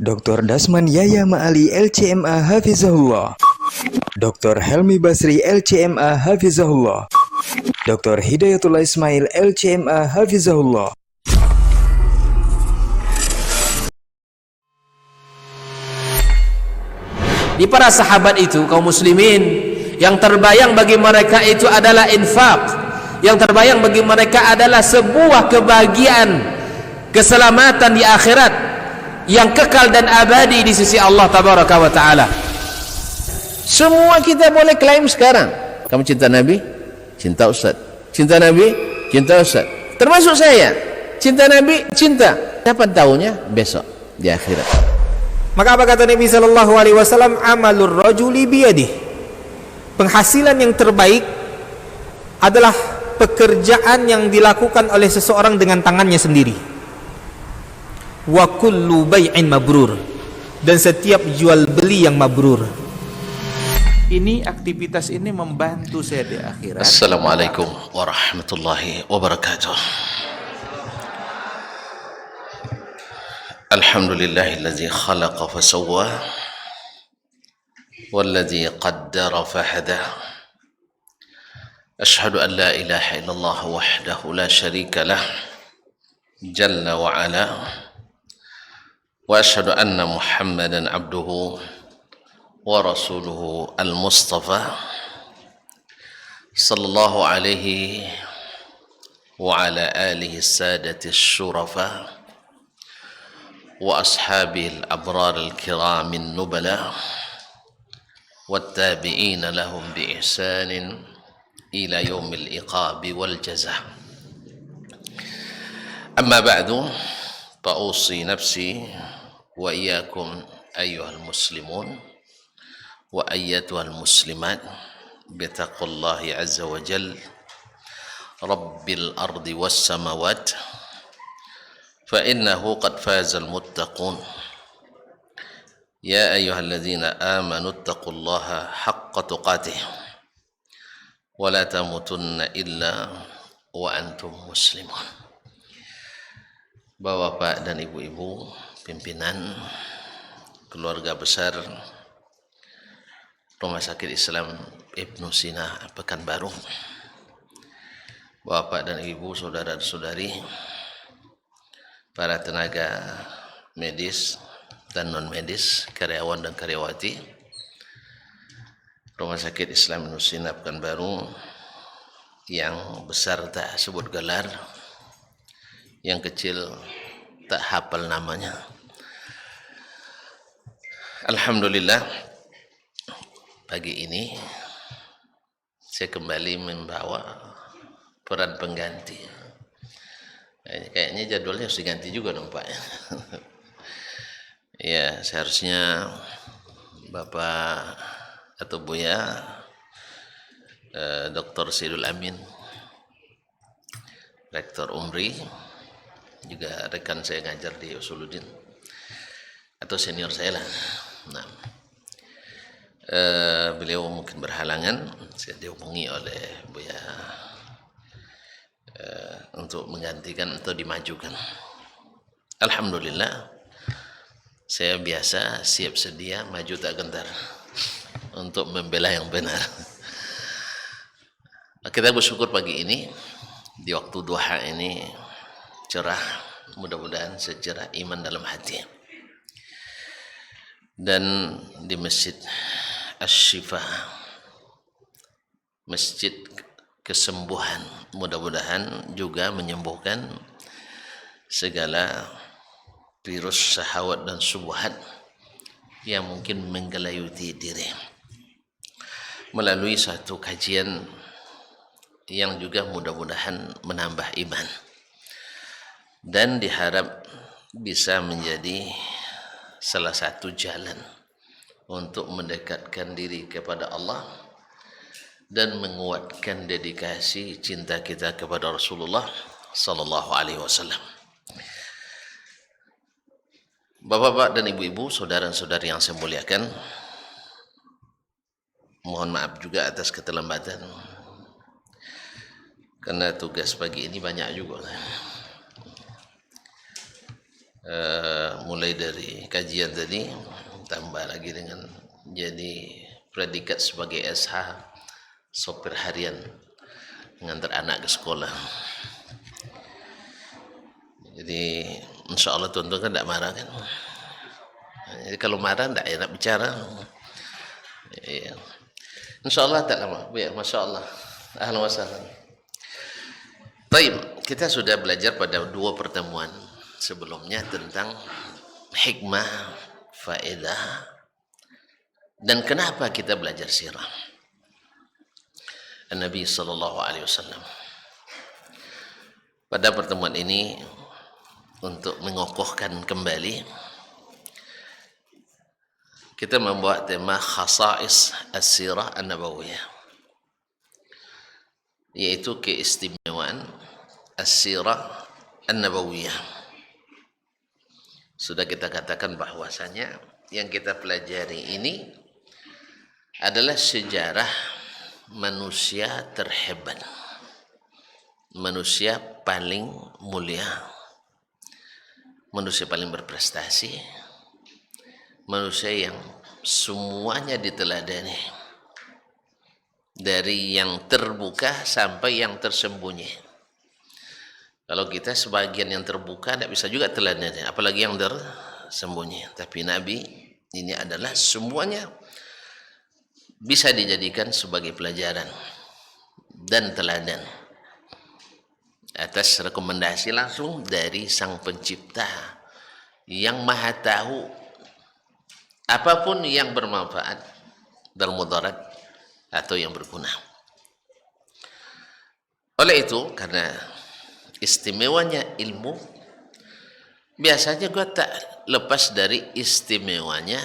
Dr. Dasman Yaya Ma'ali LCMA Hafizahullah, Dr. Helmi Basri LCMA Hafizahullah, Dr. Hidayatullah Ismail LCMA Hafizahullah. Di para sahabat itu, kaum muslimin, yang terbayang bagi mereka itu adalah infak, yang terbayang bagi mereka adalah sebuah kebahagiaan, keselamatan di akhirat yang kekal dan abadi di sisi Allah Tabaraka wa Ta'ala. Semua kita boleh klaim sekarang, kamu cinta Nabi, cinta Ustaz, cinta Nabi, cinta Ustaz, termasuk saya, cinta Nabi, cinta. Kapan tahunya? Besok di akhirat. Maka apa kata Nabi sallallahu alaihi wasallam? Amalur rajuli biyadih. Penghasilan yang terbaik adalah pekerjaan yang dilakukan oleh seseorang dengan tangannya sendiri. Wa kullu bai'in mabrur. Dan setiap jual beli yang mabrur. Ini aktivitas ini membantu saya di akhirat. Assalamualaikum warahmatullahi wabarakatuh. Alhamdulillahilladzi khalaqa fasawwa walladzi qaddara fahada. Ashhadu an la ilaha illallah wahdahu la syarika lah jalla wa ala, wa ashhadu anna Muhammadan abduhu wa rasuluhu al-mustafa sallallahu alaihi wa ala alihi sadati syurafa wa ashabil abrar al-kiram an-nubala wattabi'ina lahum bi ihsanin ila yaumil iqabi wal jazaa. Amma ba'du, fa usi nafsi wa iyyakum ayyuhal muslimun wa ayyatuhal muslimat bi taqwallahi azza wa jalla rabbil ardi was samawat فإنه قد فاز المتقون يا أيها الذين آمنوا اتقوا الله حق تقاته ولا تموتن إلا وأنتم مسلمون. Bapak-bapak dan ibu-ibu, pimpinan keluarga besar Rumah Sakit Islam Ibnu Sina Pekanbaru, bapak dan ibu, saudara-saudari, para tenaga medis dan non medis, karyawan dan karyawati Rumah Sakit Islam Ibnu Sina Pekanbaru, yang besar tak sebut gelar, yang kecil tak hafal namanya. Alhamdulillah, pagi ini saya kembali membawa peran pengganti. Kayaknya jadwalnya harus diganti juga dong Pak. Ya, seharusnya Bapak atau Buya Dr. Sidul Amin, Rektor Umri, juga rekan saya ngajar di Usuluddin, atau senior saya lah. Nah, beliau mungkin berhalangan, saya dihubungi oleh Buya untuk menggantikan atau dimajukan. Alhamdulillah, saya biasa siap sedia, maju tak gentar untuk membela yang benar. Kita bersyukur pagi ini di waktu duha ini cerah, mudah-mudahan secerah iman dalam hati. Dan di Masjid Asy-Syifa, Masjid Kesembuhan, mudah-mudahan juga menyembuhkan segala virus syahwat dan syubhat yang mungkin menggelayuti diri, melalui satu kajian yang juga mudah-mudahan menambah iman dan diharap bisa menjadi salah satu jalan untuk mendekatkan diri kepada Allah dan menguatkan dedikasi cinta kita kepada Rasulullah sallallahu alaihi wasallam. Bapak-bapak dan ibu-ibu, saudara-saudari yang saya muliakan, mohon maaf juga atas keterlambatan, karena tugas pagi ini banyak juga. mulai dari kajian tadi tambah lagi dengan jadi predikat sebagai SH, sopir harian, mengantar anak ke sekolah. Jadi insya Allah tuan-tuan kan tidak marah kan. Jadi kalau marah tidak enak bicara. Ya. Insya Allah tak lama. Ya, Masya Allah. Ahlan wa sahlan. Baik, kita sudah belajar pada 2 pertemuan sebelumnya tentang hikmah, faedah, dan kenapa kita belajar sirah Nabi sallallahu alaihi wasallam. Pada pertemuan ini untuk mengokohkan kembali kita membuat tema khasais as-sirah an-nabawiyah, yaitu keistimewaan as-sirah an-nabawiyah. Sudah kita katakan bahwasanya yang kita pelajari ini adalah sejarah manusia terhebat, manusia paling mulia, manusia paling berprestasi, manusia yang semuanya diteladani, dari yang terbuka sampai yang tersembunyi. Kalau kita sebagian yang terbuka tidak bisa juga teladani, apalagi yang tersembunyi. Tapi Nabi ini adalah semuanya bisa dijadikan sebagai pelajaran dan teladan atas rekomendasi langsung dari Sang Pencipta yang Maha Tahu apapun yang bermanfaat, bermudarat, atau yang berguna. Oleh itu, karena istimewanya ilmu, biasanya gue tak lepas dari istimewanya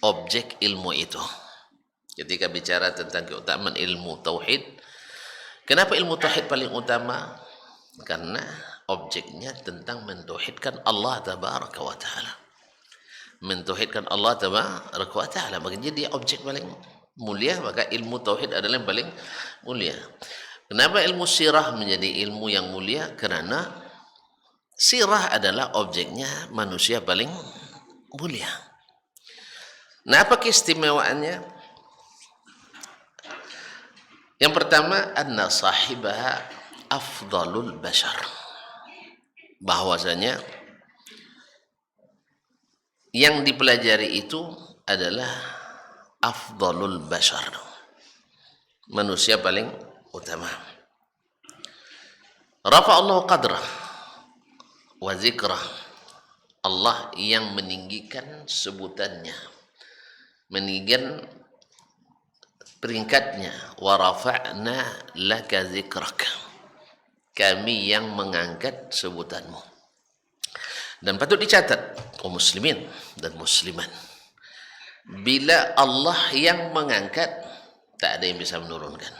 objek ilmu itu. Ketika bicara tentang keutamaan ilmu tauhid, kenapa ilmu tauhid paling utama? Karena objeknya tentang mentauhidkan Allah tabaraka wa ta'ala. Mentauhidkan Allah tabaraka wa ta'ala, makanya dia objek paling mulia, maka ilmu tauhid adalah yang paling mulia. Kenapa ilmu sirah menjadi ilmu yang mulia? Karena sirah adalah objeknya manusia paling mulia. Nah, apa keistimewaannya? Yang pertama, anna sahibaha afdalul bashar, bahwasanya yang dipelajari itu adalah afdalul bashar, manusia paling utama. Rafa'allahu qadrah wa zikrah, Allah yang meninggikan sebutannya, meninggikan peringkatnya. Wa rafa'na laka zikrak, kami yang mengangkat sebutanmu. Dan patut dicatat kaum muslimin dan muslimat, bila Allah yang mengangkat, tak ada yang bisa menurunkan.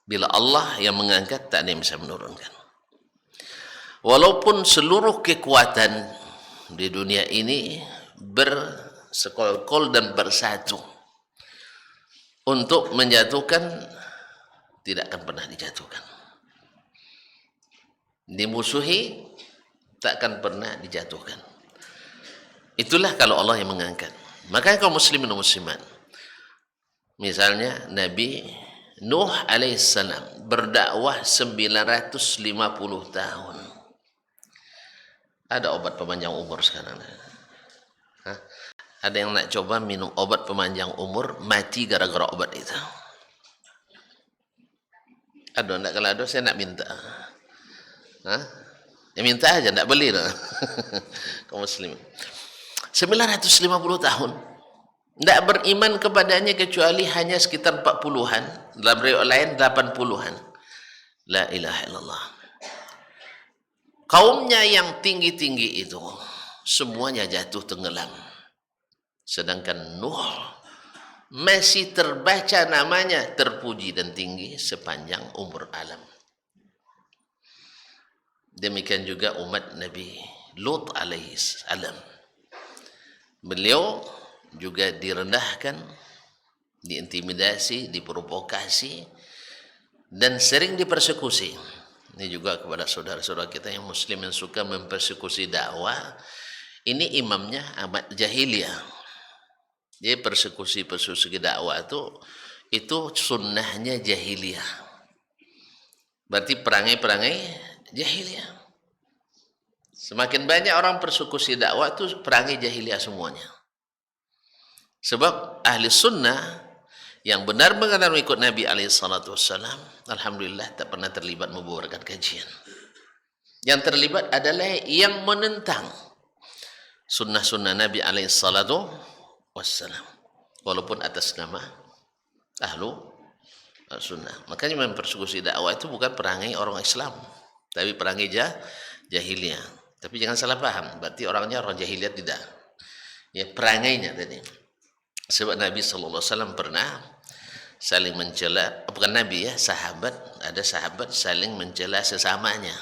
Bila Allah yang mengangkat, tak ada yang bisa menurunkan. Walaupun seluruh kekuatan di dunia ini bersekol-kol dan bersatu untuk menjatuhkan, tidak akan pernah dijatuhkan. Dimusuhi, tak akan pernah dijatuhkan. Itulah kalau Allah yang mengangkat. Makanya kaum muslimin dan muslimat, misalnya Nabi Nuh alaihissalam berdakwah 950 tahun. Ada obat pemanjang umur sekarang. Hah? Ada yang nak coba minum obat pemanjang umur, mati gara-gara obat itu. Aduh, enggak, kalau ada saya nak minta. Hah? Ya minta aja, enggak beli dah. Kaum muslimin 950 tahun tidak beriman kepadanya kecuali hanya sekitar 40-an, dalam riwayat lain 80-an. La ilaha illallah. Kaumnya yang tinggi-tinggi itu semuanya jatuh tenggelam, sedangkan Nuh masih terbaca namanya, terpuji dan tinggi sepanjang umur alam. Demikian juga umat Nabi Lut alaihi salam. Beliau juga direndahkan, diintimidasi, diprovokasi, dan sering dipersekusi. Ini juga kepada saudara-saudara kita yang muslim yang suka mempersekusi dakwah. Ini imamnya amat jahiliyah. Jadi persekusi dakwah itu sunnahnya jahiliyah. Berarti perangai-perangai jahiliyah. Semakin banyak orang persekusi dakwah itu perangai jahiliyah semuanya. Sebab ahli sunnah yang benar-benar mengikut Nabi SAW, alhamdulillah tak pernah terlibat membubarkan kajian. Yang terlibat adalah yang menentang sunnah-sunnah Nabi SAW, walaupun atas nama ahlu sunnah. Makanya mempersekusi dakwah itu bukan perangai orang Islam, tapi perangai jahiliyah. Tapi jangan salah paham, berarti orangnya orang jahiliyah tidak. Ya, perangainya tadi. Sebab Nabi SAW pernah saling mencela, bukan Nabi ya, sahabat, ada sahabat saling mencela sesamanya.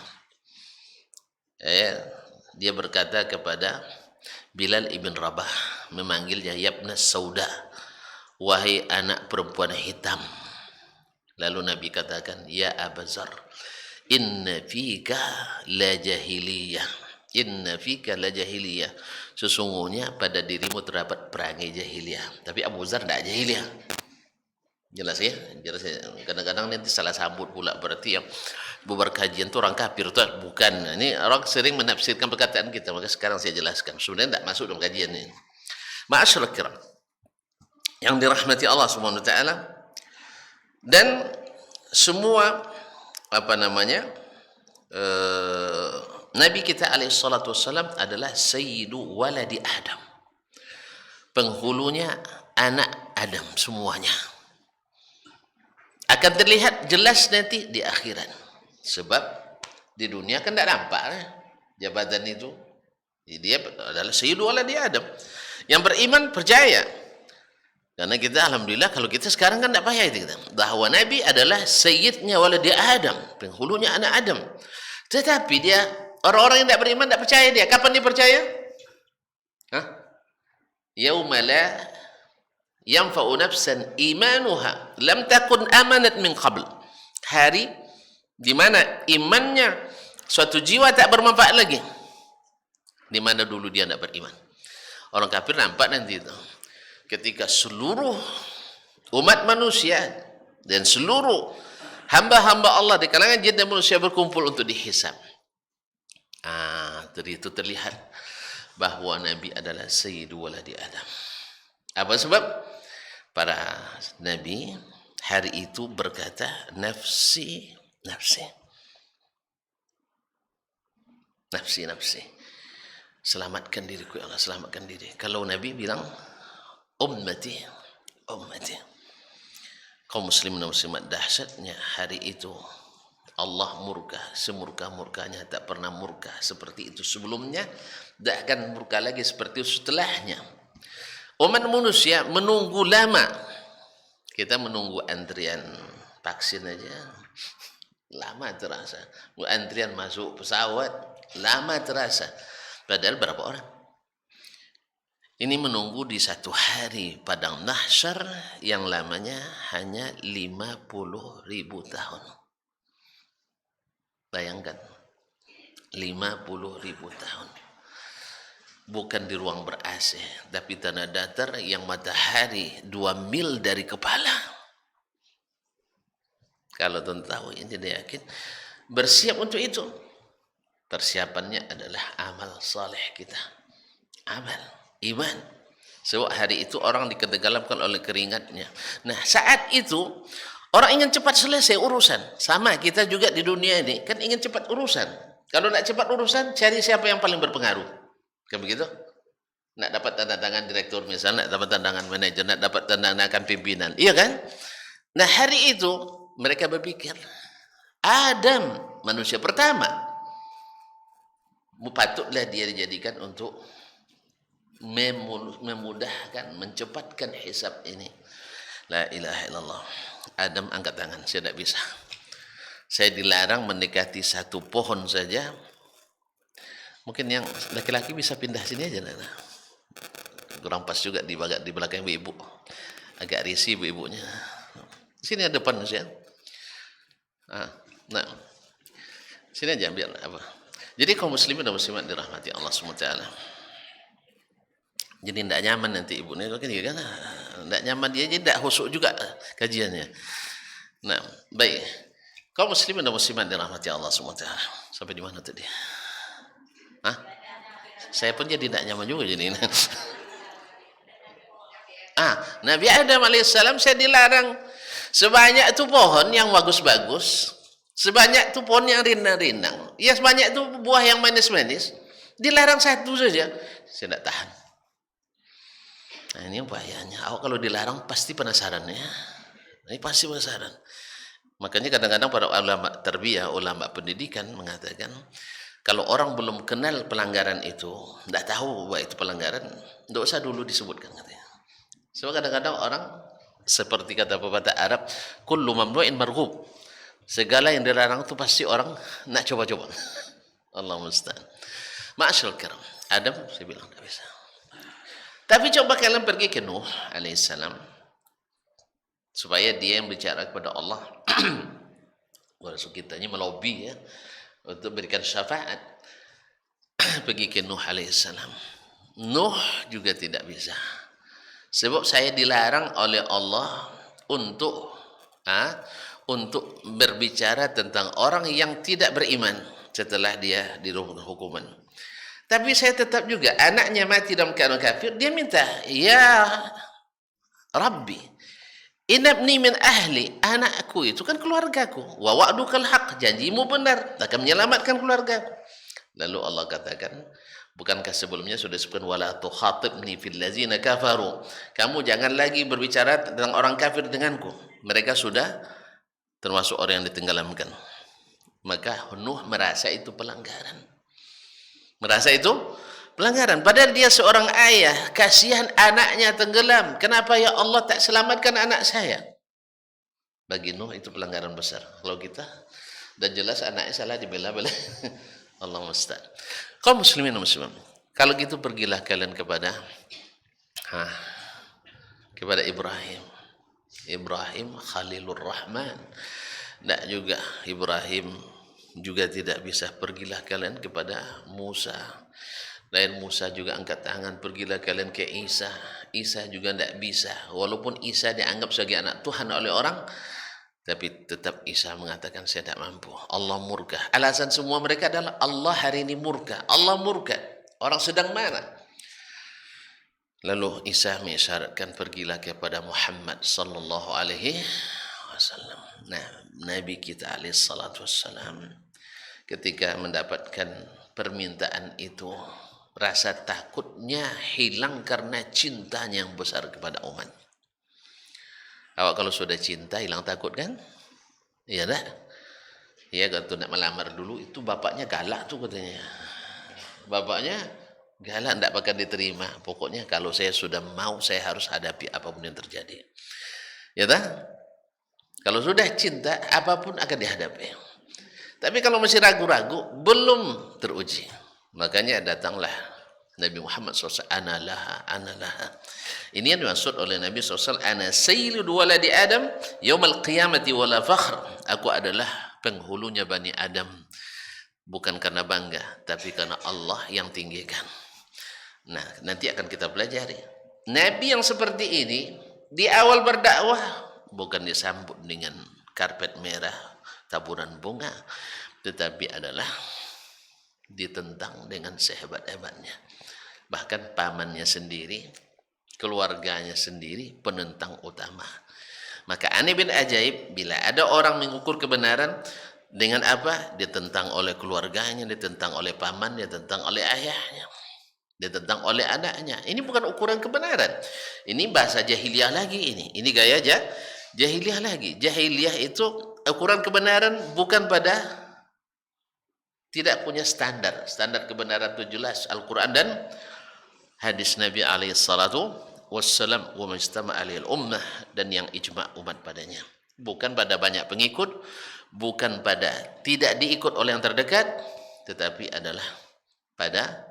Dia berkata kepada Bilal ibn Rabah, memanggilnya Yabna Sauda, wahai anak perempuan hitam. Lalu Nabi katakan, ya Abu Zar, inna fika la jahiliyah, inna fika la jahiliyah, sesungguhnya pada dirimu terdapat perangai jahiliyah. Tapi Abu Zar tidak jahiliyah. Jelas ya, jelas ya. Kadang-kadang nanti salah sambut pula, berarti yang bubar kajian itu orang kafir itu bukan. Ini orang sering menafsirkan perkataan kita, maka sekarang saya jelaskan. Sebenarnya tidak masuk dalam kajian ini. Ma'asyiral kiram yang dirahmati Allah Subhanahu wa taala, dan semua Nabi kita alaihi salatu wassalam adalah sayyidu waladi Adam, penghulunya anak Adam semuanya. Akan terlihat jelas nanti di akhirat. Sebab di dunia kan tidak nampak jabatan itu. Dia adalah sayyidu waladi Adam. Yang beriman percaya. Karena kita alhamdulillah, kalau kita sekarang kan tidak payah itu kita. Bahwa Nabi adalah sayyidnya waladi Adam, penghulunya anak Adam. Tetapi dia, orang-orang yang tidak beriman tidak percaya dia. Kapan dia percaya? Yauma la yanfa'u nafsan imanuha lam takun amanat min qabl. Hari di mana imannya suatu jiwa tak bermanfaat lagi. Di mana dulu dia tidak beriman. Orang kafir nampak nanti itu. Ketika seluruh umat manusia dan seluruh hamba-hamba Allah di kalangan jin dan manusia berkumpul untuk dihisab. Dari itu terlihat bahwa Nabi adalah sayyidu waladi Adam. Apa sebab? Para Nabi hari itu berkata, nafsi, nafsi. Nafsi, nafsi. Selamatkan diriku ya Allah, selamatkan diri. Kalau Nabi bilang, ummati, ummati. Kaum muslimin dan muslimat, dahsyatnya hari itu Allah murka, semurka-murkanya, tak pernah murka seperti itu sebelumnya, tak akan murka lagi seperti itu setelahnya. Umat manusia menunggu lama. Kita menunggu antrian vaksin aja lama terasa. Antrian masuk pesawat lama terasa. Padahal berapa orang? Ini menunggu di satu hari padang mahsyar yang lamanya hanya 50.000 tahun. Bayangkan, 50.000 tahun. Bukan di ruang ber-AC, tapi tanah datar yang matahari 2 mil dari kepala. Kalau tuan tahu ini, dia yakin bersiap untuk itu. Persiapannya adalah amal saleh kita, amal iman. Sebab hari itu orang ditenggelamkan oleh keringatnya. Nah, saat itu orang ingin cepat selesai urusan. Sama kita juga di dunia ini kan ingin cepat urusan. Kalau nak cepat urusan, cari siapa yang paling berpengaruh. Kan begitu? Nak dapat tanda tangan direktur misalnya, nak dapat tanda tangan manajer, nak dapat tanda tangan pimpinan. Iya kan? Nah, hari itu mereka berpikir, Adam, manusia pertama, patutlah dia dijadikan untuk memudahkan, mencepatkan hisab ini. La ilaha illallah. Adam angkat tangan, saya tidak bisa. Saya dilarang mendekati satu pohon saja. Mungkin yang laki-laki bisa pindah sini aja. Nana. Kurang pas juga di belakang ibu-ibu. Agak risih ibu-ibunya. Sini ada depan saja. Nah, Sini aja biar apa. Jadi kaum muslimin dan muslimat dirahmati Allah SWT. Jadi tidak nyaman nanti ibu ni kan tidak nyaman dia jadi tidak husuk juga kajiannya. Nah, baik. Kaum muslimin dan muslimat dirahmati Allah SWT. Sampai di mana tadi? Hah? Saya pun jadi tidak nyaman juga jadi. Nabi Adam alaihissalam saya dilarang sebanyak itu pohon yang bagus-bagus, sebanyak itu pohon yang rindang-rindang, ya sebanyak itu buah yang manis-manis, dilarang satu saja, saya tidak tahan. Nah ini yang bahayanya. Awak kalau dilarang pasti penasaran ya. Ini pasti penasaran. Makanya kadang-kadang para ulama tarbiyah, ulama pendidikan mengatakan kalau orang belum kenal pelanggaran itu, tidak tahu bahwa itu pelanggaran, tidak usah dulu disebutkan katanya. Sebab kadang-kadang orang seperti kata pepatah Arab, kullu mamnu'in marghub. Segala yang dilarang itu pasti orang nak coba-coba. Allah musta'an. Ma'asyarul kiram. Adam saya bilang tidak bisa. Tapi coba kalian pergi ke Nuh alaihissalam supaya dia yang bicara kepada Allah. Rasul kita ini melobi ya untuk berikan syafaat. Pergi ke Nuh alaihissalam. Nuh juga tidak bisa. Sebab saya dilarang oleh Allah untuk berbicara tentang orang yang tidak beriman setelah dia dihukuman. Tapi saya tetap juga anaknya mati dalam keadaan kafir, dia minta, ya Rabbi, inabni min ahli, anakku itu kan keluargaku, wa wa'dukal haq, janjimu benar, akan menyelamatkan keluargaku. Lalu Allah katakan, bukankah sebelumnya sudah disebutkan wala tukhatibni fil ladzina kafaru, kamu jangan lagi berbicara tentang orang kafir denganku, mereka sudah termasuk orang yang ditenggelamkan. Maka Nuh merasa itu pelanggaran. Merasa itu pelanggaran. Padahal dia seorang ayah, kasihan anaknya tenggelam. Kenapa ya Allah tak selamatkan anak saya? Bagi Nuh itu pelanggaran besar. Kalau kita, dan jelas anaknya salah dibela-bela. Allah musta'an. Kaum muslimin dan muslimat, kalau gitu pergilah kalian kepada Ibrahim. Ibrahim Khalilur Rahman. Tidak juga Ibrahim juga tidak bisa. Pergilah kalian kepada Musa. Dan Musa juga angkat tangan, pergilah kalian ke Isa. Isa juga tidak bisa. Walaupun Isa dianggap sebagai anak Tuhan oleh orang, tapi tetap Isa mengatakan saya tidak mampu. Allah murka. Alasan semua mereka adalah Allah hari ini murka. Allah murka. Orang sedang mana? Lalu Isa mengisyaratkan pergilah kepada Muhammad sallallahu alaihi wasallam. Nah, Nabi kita alaihi salatu wassalam ketika mendapatkan permintaan itu, rasa takutnya hilang karena cintanya yang besar kepada umat. Awak kalau sudah cinta hilang takut kan? Iya tak? Iya, kalau nak melamar dulu itu bapaknya galak tuh katanya. Bapaknya galak, tidak bakal diterima. Pokoknya kalau saya sudah mau, saya harus hadapi apapun yang terjadi. Ya tak? Kalau sudah cinta, apapun akan dihadapi. Tapi kalau masih ragu-ragu, belum teruji. Makanya datanglah Nabi Muhammad SAW. Ana laha. Ini yang dimaksud oleh Nabi SAW. Ana sayyidu waladi Adam yaumal qiyamati wala fakhr. Aku adalah penghulunya Bani Adam. Bukan karena bangga, tapi karena Allah yang tinggikan. Nah, nanti akan kita pelajari. Nabi yang seperti ini, di awal berdakwah, bukan disambut dengan karpet merah, taburan bunga, tetapi adalah ditentang dengan sehebat-hebatnya. Bahkan pamannya sendiri, keluarganya sendiri penentang utama. Maka aneh bin ajaib, bila ada orang mengukur kebenaran dengan apa? Ditentang oleh keluarganya, ditentang oleh paman, ditentang oleh ayahnya, ditentang oleh anaknya. Ini bukan ukuran kebenaran. Ini bahasa jahiliyah lagi ini. Ini gaya jahiliyah lagi. Jahiliyah itu ukuran kebenaran bukan pada tidak punya standar. Standar kebenaran itu jelas Al-Quran dan hadis Nabi alaihi salatu wassalam, wa majtama alaihi ummah, dan yang ijma' umat padanya. Bukan pada banyak pengikut, bukan pada tidak diikut oleh yang terdekat, tetapi adalah pada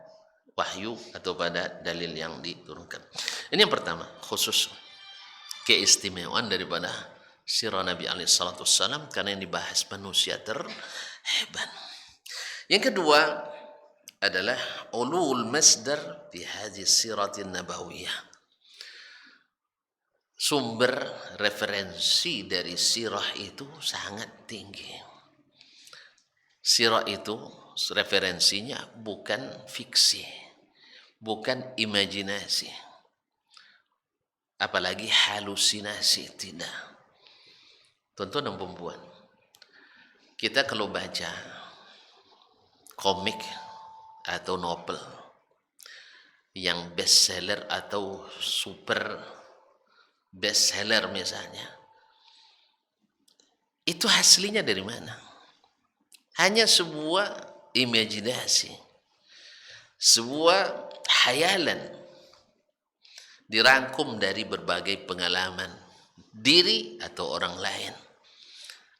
wahyu atau pada dalil yang diturunkan. Ini yang pertama, khusus keistimewaan daripada sirah Nabi alaihi salatu wassalam, karena yang dibahas manusia terhebat. Yang kedua adalah ulul masdar fi hadhihi siratin nabawiyah. Sumber referensi dari sirah itu sangat tinggi. Sirah itu referensinya bukan fiksi, bukan imajinasi, apalagi halusinasi, tidak. Tuan-tuan dan perempuan, kita kalau baca komik atau novel yang bestseller atau super bestseller misalnya, itu hasilnya dari mana? Hanya sebuah imajinasi, sebuah hayalan dirangkum dari berbagai pengalaman diri atau orang lain,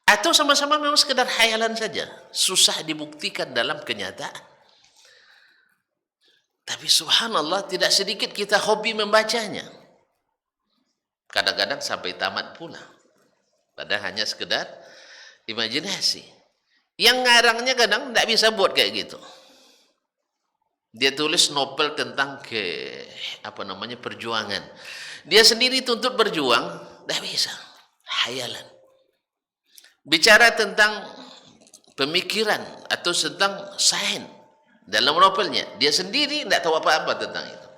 atau sama-sama memang sekedar hayalan saja, susah dibuktikan dalam kenyataan. Tapi subhanallah, tidak sedikit kita hobi membacanya. Kadang-kadang sampai tamat pula. Padahal hanya sekedar imajinasi. Yang ngarangnya kadang tidak bisa buat kayak gitu. Dia tulis novel tentang perjuangan. Dia sendiri tuntut berjuang, tidak bisa. Hayalan. Bicara tentang pemikiran atau tentang sains dalam novelnya, dia sendiri tidak tahu apa-apa tentang itu.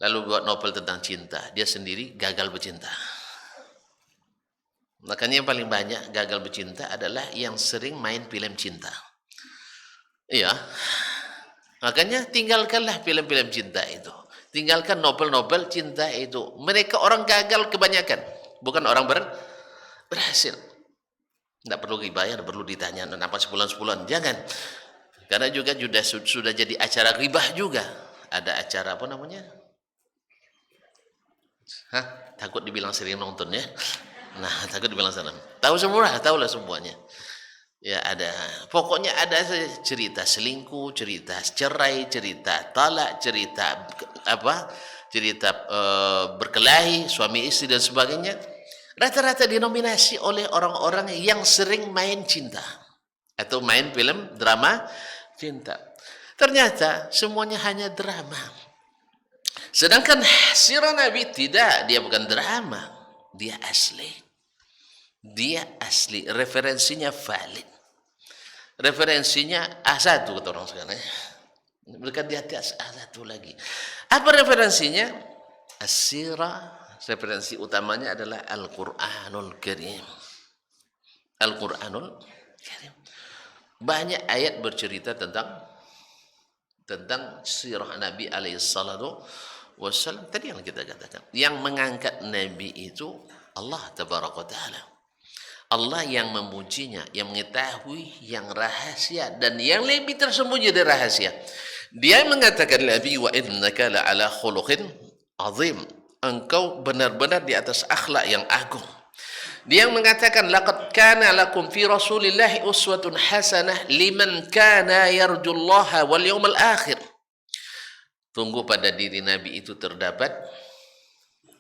Lalu buat novel tentang cinta, dia sendiri gagal bercinta. Makanya yang paling banyak gagal bercinta adalah yang sering main film cinta. Iya. Makanya tinggalkanlah film-film cinta itu. Tinggalkan novel-novel cinta itu. Mereka orang gagal kebanyakan, bukan orang berhasil. Tidak perlu dibayar, perlu ditanya kenapa sebulan-sebulan. Jangan. Karena juga sudah jadi acara ribah juga. Ada acara apa namanya? Takut dibilang sering nonton ya. Nah, takut dibilang sering. Tahu semua, tahulah semuanya. Ya ada, pokoknya ada cerita selingkuh, cerita cerai, cerita talak, cerita berkelahi suami istri dan sebagainya. Rata-rata dinominasi oleh orang-orang yang sering main cinta atau main film drama cinta. Ternyata semuanya hanya drama. Sedangkan sirah Nabi tidak, dia bukan drama, dia asli. Dia asli, referensinya valid. Referensinya A1 kata orang sekarang. Bukan di atas A1 lagi. Apa referensinya? As-sirah, referensi utamanya adalah Al-Quranul Karim. Al-Quranul Karim. Banyak ayat bercerita tentang sirah Nabi alaihissalatu wassalam. Tadi yang kita katakan, yang mengangkat Nabi itu Allah tabaraka ta'ala. Allah yang memujinya, yang mengetahui yang rahasia dan yang lebih tersembunyi dari rahasia. Dia mengatakan Nabi, wa innaka la'ala khuluqin azim. Engkau benar-benar di atas akhlak yang agung. Dia mengatakan laqad kana lakum fi Rasulillahi uswatun hasanah liman kana yarjullaha wal yawmal akhir. Tunggu pada diri Nabi itu terdapat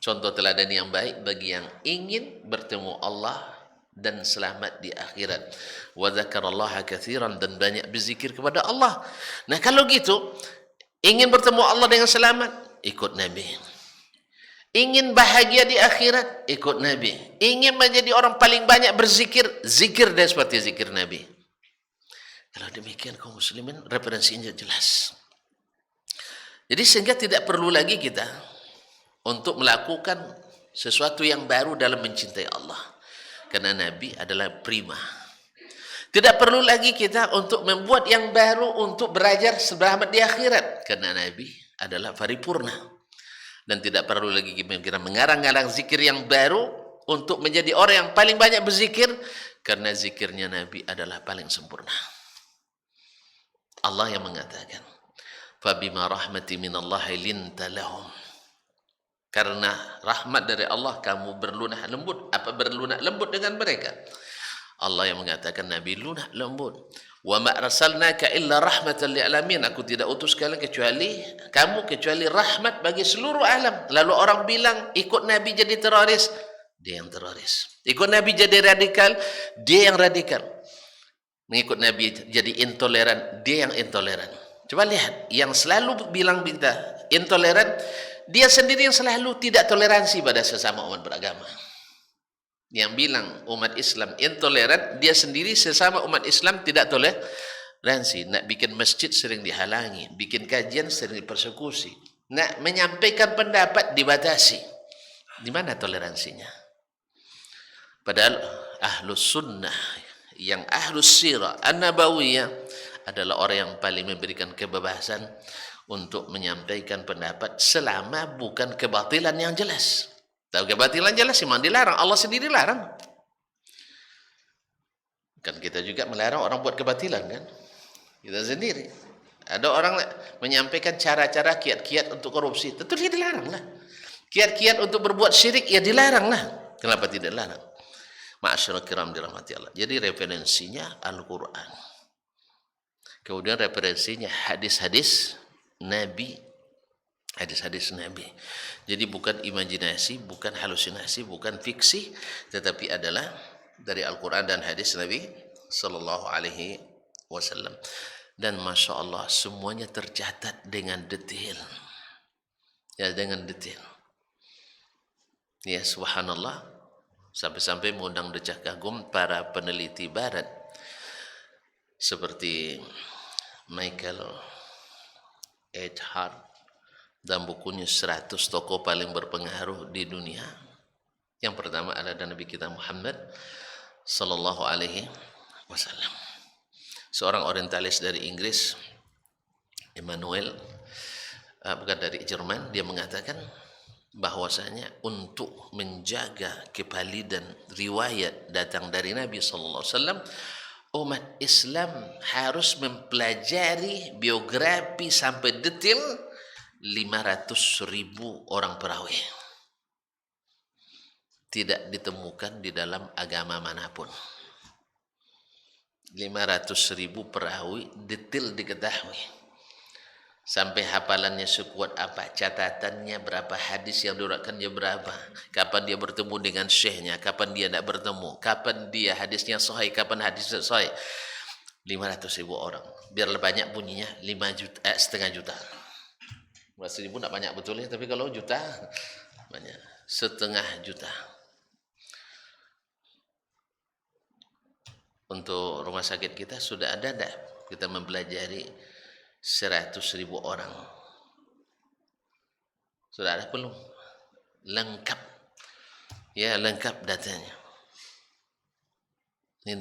contoh teladan yang baik bagi yang ingin bertemu Allah dan selamat di akhirat. Wa dzakarallaha katsiran, dan banyak berzikir kepada Allah. Nah, kalau gitu, ingin bertemu Allah dengan selamat, ikut Nabi. Ingin bahagia di akhirat, ikut Nabi. Ingin menjadi orang paling banyak berzikir, zikir dan seperti zikir Nabi. Kalau demikian kaum muslimin, referensinya jelas. Jadi sehingga tidak perlu lagi kita untuk melakukan sesuatu yang baru dalam mencintai Allah. Karena Nabi adalah prima. Tidak perlu lagi kita untuk membuat yang baru untuk belajar selamat di akhirat. Karena Nabi adalah paripurna. Dan tidak perlu lagi kita mengarang-arang zikir yang baru untuk menjadi orang yang paling banyak berzikir. Karena zikirnya Nabi adalah paling sempurna. Allah yang mengatakan, Fabima rahmati minallahi linta lahum. Karena rahmat dari Allah kamu berlunak lembut. Apa berlunak lembut dengan mereka? Allah yang mengatakan Nabi lunak lembut. Wa ma arsalnaka illa rahmatan lil alamin. Aku tidak utus kalian kecuali rahmat bagi seluruh alam. Lalu orang bilang ikut Nabi jadi teroris, dia yang teroris. Ikut Nabi jadi radikal, dia yang radikal. mengikut Nabi jadi intoleran, dia yang intoleran. Coba lihat, yang selalu bilang kita intoleran, dia sendiri yang selalu tidak toleransi pada sesama umat beragama. Yang bilang umat Islam intoleran, dia sendiri sesama umat Islam tidak toleransi. Nak bikin masjid sering dihalangi, bikin kajian sering dipersekusi, nak menyampaikan pendapat dibatasi. Di mana toleransinya? Padahal ahlus sunnah, yang ahlus sirah an-nabawiyah adalah orang yang paling memberikan kebebasan untuk menyampaikan pendapat selama bukan kebatilan yang jelas. Tahu kebatilan jelas memang dilarang, Allah sendiri larang. Kan kita juga melarang orang buat kebatilan kan? Kita sendiri. Ada orang menyampaikan cara-cara kiat-kiat untuk korupsi, tentu dia dilarang lah. Kiat-kiat untuk berbuat syirik, ya dilarang lah. Kenapa tidak dilarang? Ma'asyiral kiram dirahmati Allah. Jadi referensinya Al-Quran. Kemudian referensinya hadis-hadis Nabi. Hadis-hadis Nabi. Jadi bukan imajinasi, bukan halusinasi, bukan fiksi, tetapi adalah dari Al-Quran dan hadis Nabi Sallallahu Alaihi Wasallam. Dan Masya Allah semuanya tercatat dengan detail. Ya, dengan detail. Ya, subhanallah. Sampai-sampai mengundang decak kagum para peneliti barat seperti Michael H. Hart dan bukunya 100 tokoh paling berpengaruh di dunia. Yang pertama adalah Nabi kita Muhammad Sallallahu Alaihi Wasallam. Seorang orientalis dari Inggris, Emmanuel, bukan dari Jerman, dia mengatakan bahwasanya untuk menjaga kevalidan riwayat datang dari Nabi Sallallahu Alaihi Wasallam, umat Islam harus mempelajari biografi sampai detail 500.000 orang perawi. Tidak ditemukan di dalam agama manapun. 500.000 perawi detail diketahui. Sampai hafalannya sekuat apa, catatannya berapa, hadis yang diriwayatkannya berapa, kapan dia bertemu dengan syekhnya, kapan dia tidak bertemu, kapan dia hadisnya sahih, kapan hadisnya sahih. 500.000 orang. Biar banyak bunyinya 5,5 juta. 500.000 tidak banyak betul ya, tapi kalau juta banyak. 0,5 juta. Untuk rumah sakit kita sudah ada tidak kita mempelajari 100.000 orang? Sudah ada belum? Lengkap. Ya, lengkap datanya. Ini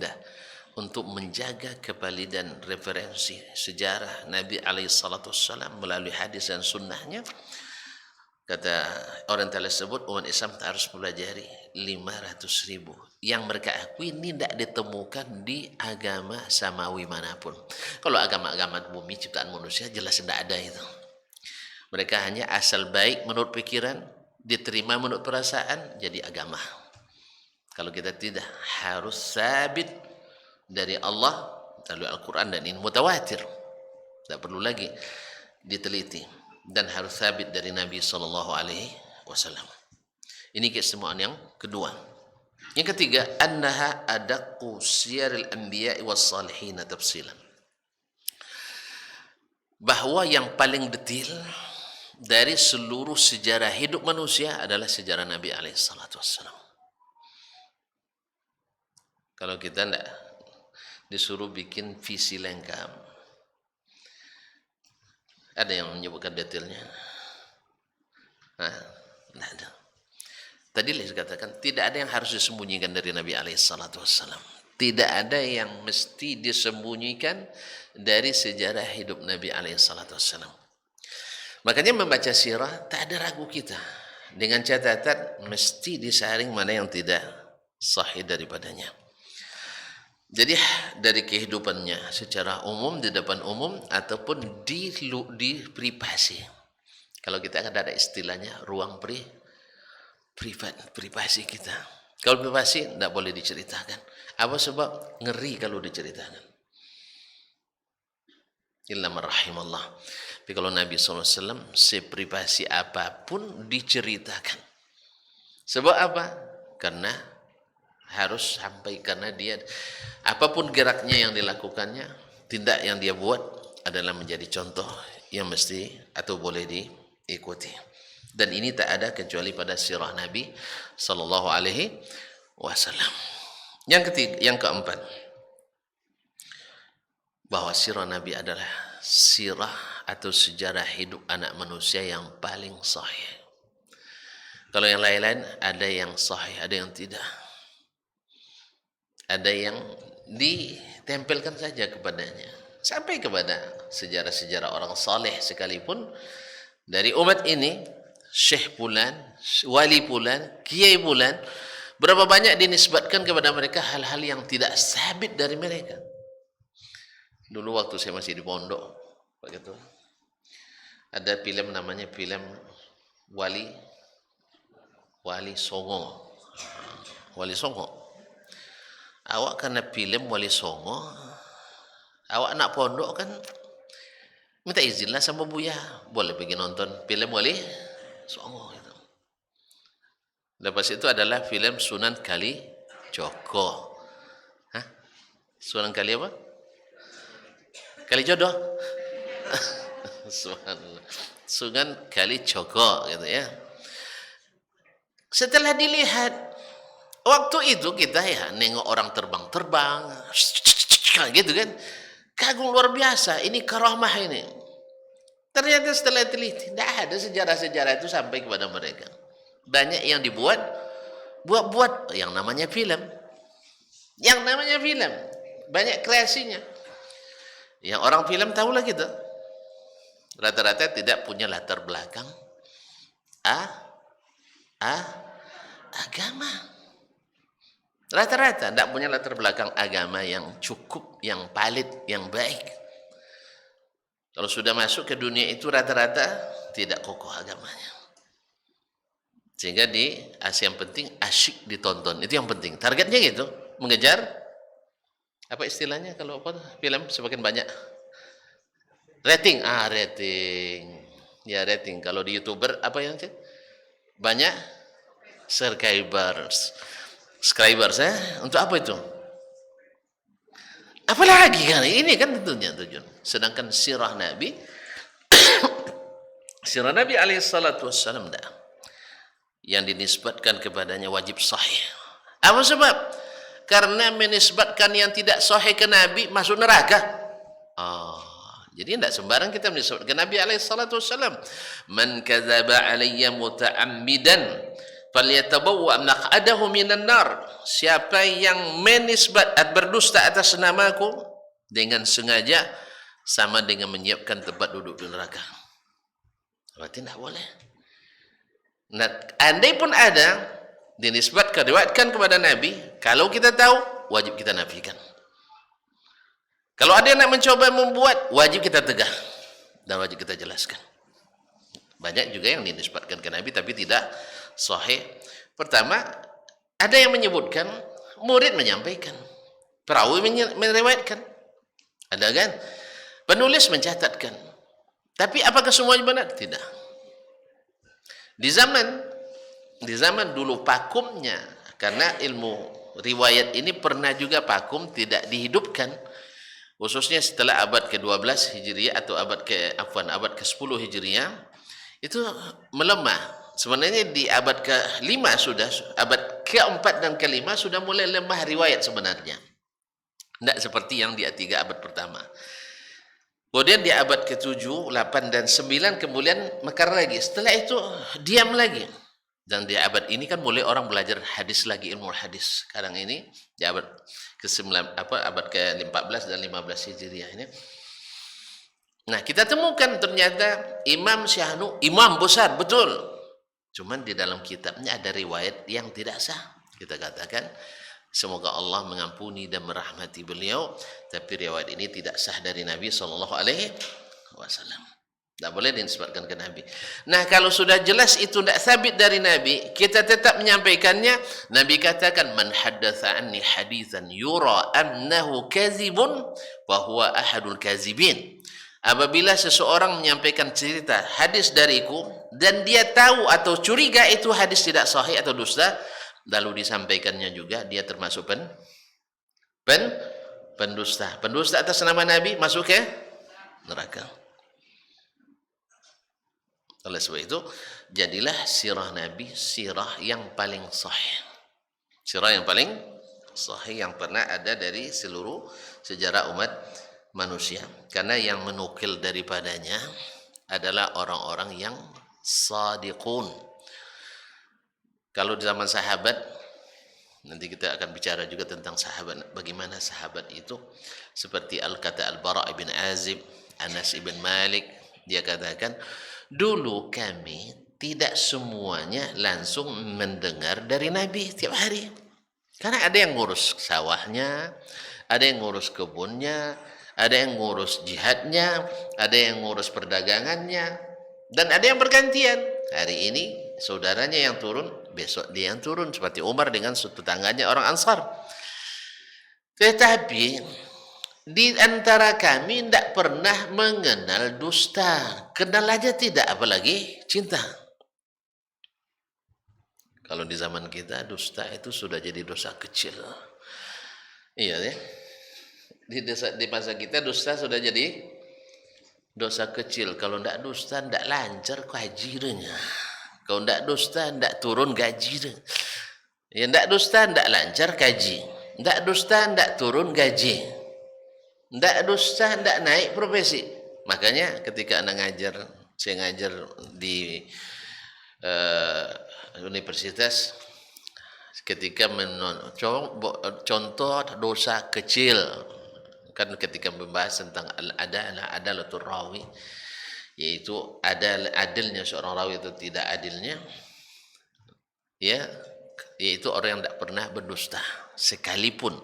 untuk menjaga kevalidan referensi sejarah Nabi alaihissalam melalui hadis dan sunnahnya. Kata orientalis tersebut, umat Islam harus mempelajari 500.000 yang mereka akui ini tidak ditemukan di agama samawi manapun. Kalau agama-agama bumi ciptaan manusia jelas tidak ada itu. Mereka hanya asal baik menurut pikiran, diterima menurut perasaan, jadi agama. Kalau kita tidak, harus sabit dari Allah melalui Al-Quran dan ini mutawatir. Tidak perlu lagi diteliti. Dan harus sabit dari Nabi Sallallahu Alaihi Wasallam. Ini keistimewaan yang kedua. Yang ketiga, annaha adaqqu siyaril anbiya'i was salihin tafsilan. Bahwa yang paling detail dari seluruh sejarah hidup manusia adalah sejarah Nabi alaihi salatu wassalam. Kalau kita tidak disuruh bikin visi lengkap, ada yang menyebutkan detailnya? Nah, ada. Tadi saya katakan tidak ada yang harus disembunyikan dari Nabi alaihissalam. Tidak ada yang mesti disembunyikan dari sejarah hidup Nabi alaihissalam. Makanya membaca sirah tak ada ragu kita. Dengan catatan mesti disaring mana yang tidak sahih daripadanya. Jadi dari kehidupannya secara umum di depan umum ataupun di privasi. Kalau kita akan ada istilahnya ruang privasi kita. Kalau privasi tidak boleh diceritakan. Apa sebab? Ngeri kalau diceritakan. Illa man rahimallah. Tapi kalau Nabi SAW seprivasi apapun diceritakan. Sebab apa? Karena harus sampai, karena dia apapun geraknya yang dilakukannya, tindak yang dia buat adalah menjadi contoh yang mesti atau boleh diikuti. Dan ini tak ada kecuali pada sirah Nabi sallallahu alaihi wasallam. Yang keempat, bahwa sirah Nabi adalah sirah atau sejarah hidup anak manusia yang paling sahih. Kalau yang lain-lain ada yang sahih, ada yang tidak. Ada yang ditempelkan saja kepadanya. Sampai kepada sejarah-sejarah orang saleh sekalipun dari umat ini, Syekh Fulan, Wali Fulan, Kiai Fulan, berapa banyak dinisbatkan kepada mereka hal-hal yang tidak sabit dari mereka. Dulu waktu saya masih di pondok, begitu, ada film namanya film Wali Songo. Wali Songo. Awak karena film Wali Songo, awak anak pondok kan minta izinlah sama Buya, boleh pergi nonton film Wali Songo itu. Lepas itu adalah film Sunan Kalijogo. Hah? Sunan Kali apa? Kalijodo. Sunan Kalijogo gitu ya. Setelah dilihat, waktu itu kita ya nengok orang terbang-terbang gitu kan, kagum luar biasa, ini karamah ini. Ternyata setelah teliti, tidak ada sejarah-sejarah itu sampai kepada mereka. Banyak yang buat yang namanya film. Yang namanya film, banyak kreasinya. Yang orang film tahulah kita, rata-rata tidak punya latar belakang agama. Rata-rata tidak punya latar belakang agama yang cukup, yang valid, yang baik. Kalau sudah masuk ke dunia itu rata-rata tidak kokoh agamanya. Sehingga yang penting asyik ditonton, itu yang penting. Targetnya gitu, mengejar apa istilahnya kalau film semakin banyak rating, rating. Ya rating. Kalau di YouTuber apa yang banyak subscribers untuk apa itu? Apalagi kan ini kan tentunya tujuan. Sedangkan sirah Nabi sirah Nabi alaihi salatu wassalam yang dinisbatkan kepadanya wajib sahih. Apa sebab? Karena menisbatkan yang tidak sahih ke Nabi masuk neraka. Jadi tidak sembarang kita menisbatkan Nabi alaihi salatu wassalam. Man kadzaba alayya muta'ammidan falyatabawwa maq'adahu minan nar. Siapa yang menisbat berdusta atas namaku dengan sengaja, sama dengan menyiapkan tempat duduk di neraka. Berarti tidak boleh. Nah, andai pun ada dinisbatkan, diriwayatkan kepada Nabi, kalau kita tahu, wajib kita nafikan. Kalau ada yang nak mencoba membuat, wajib kita tegah dan wajib kita jelaskan. Banyak juga yang dinisbatkan ke Nabi tapi tidak sahih. Pertama, ada yang menyebutkan, murid menyampaikan, perawi meriwayatkan, ada kan? Penulis mencatatkan. Tapi apakah semuanya benar? Tidak. Di zaman dulu vakumnya, karena ilmu riwayat ini pernah juga vakum, tidak dihidupkan, khususnya setelah abad ke-12 Hijriah atau abad ke-10 Hijriah, itu melemah. Sebenarnya di abad ke-5 sudah, abad ke-4 dan ke-5 sudah mulai lemah riwayat sebenarnya. Tidak seperti yang di 3 abad pertama. Kemudian di abad ke-7, 8 dan 9 kemudian mekar lagi. Setelah itu diam lagi. Dan di abad ini kan mulai orang belajar hadis lagi, ilmu hadis. Sekarang ini di abad ke-9 abad ke-14 dan 15 Hijriah ini. Nah, kita temukan ternyata Imam Syahnu imam besar, betul. Cuman di dalam kitabnya ada riwayat yang tidak sah. Kita katakan semoga Allah mengampuni dan merahmati beliau, tapi riwayat ini tidak sah dari Nabi sallallahu alaihi wasallam. Tidak boleh dinisbatkan ke Nabi. Nah, kalau sudah jelas itu tidak sabit dari Nabi, kita tetap menyampaikannya. Nabi katakan, man haddatsa anni haditsan yura annahu kadzibun fa huwa ahadul kadzibin. Apabila seseorang menyampaikan cerita hadis dariku dan dia tahu atau curiga itu hadis tidak sahih atau dusta, lalu disampaikannya juga, dia termasuk pendusta. Pendusta atas nama Nabi masuk ke neraka. Oleh sebab itu, jadilah sirah Nabi sirah yang paling sahih. Sirah yang paling sahih yang pernah ada dari seluruh sejarah umat manusia. Karena yang menukil daripadanya adalah orang-orang yang sadiqun. Kalau di zaman sahabat, nanti kita akan bicara juga tentang sahabat, bagaimana sahabat itu, seperti kata Al-Bara' bin Azib, Anas ibn Malik, dia katakan, dulu kami tidak semuanya langsung mendengar dari Nabi tiap hari. Karena ada yang ngurus sawahnya, ada yang ngurus kebunnya, ada yang ngurus jihadnya, ada yang ngurus perdagangannya, dan ada yang bergantian. Hari ini saudaranya yang turun, besok dia yang turun, seperti Umar dengan tetangganya orang Ansar. Tetapi di antara kami tidak pernah mengenal dusta. Kenal aja tidak, apalagi cinta. Kalau di zaman kita dusta itu sudah jadi dosa kecil. Iya ya. Di masa kita dusta sudah jadi dosa kecil. Kalau tidak dusta tidak lancar kajiannya. Kalau tidak dusta tidak turun gaji. Ya, tidak dusta tidak lancar kaji. Tidak dusta tidak turun gaji. Tidak dusta tidak naik profesi. Makanya ketika anak ngajar, saya ngajar di universitas, ketika contoh dosa kecil, kan ketika membahas tentang adalatul rawi, yaitu adilnya seorang rawi itu tidak adilnya, ya, yaitu orang yang tidak pernah berdusta sekalipun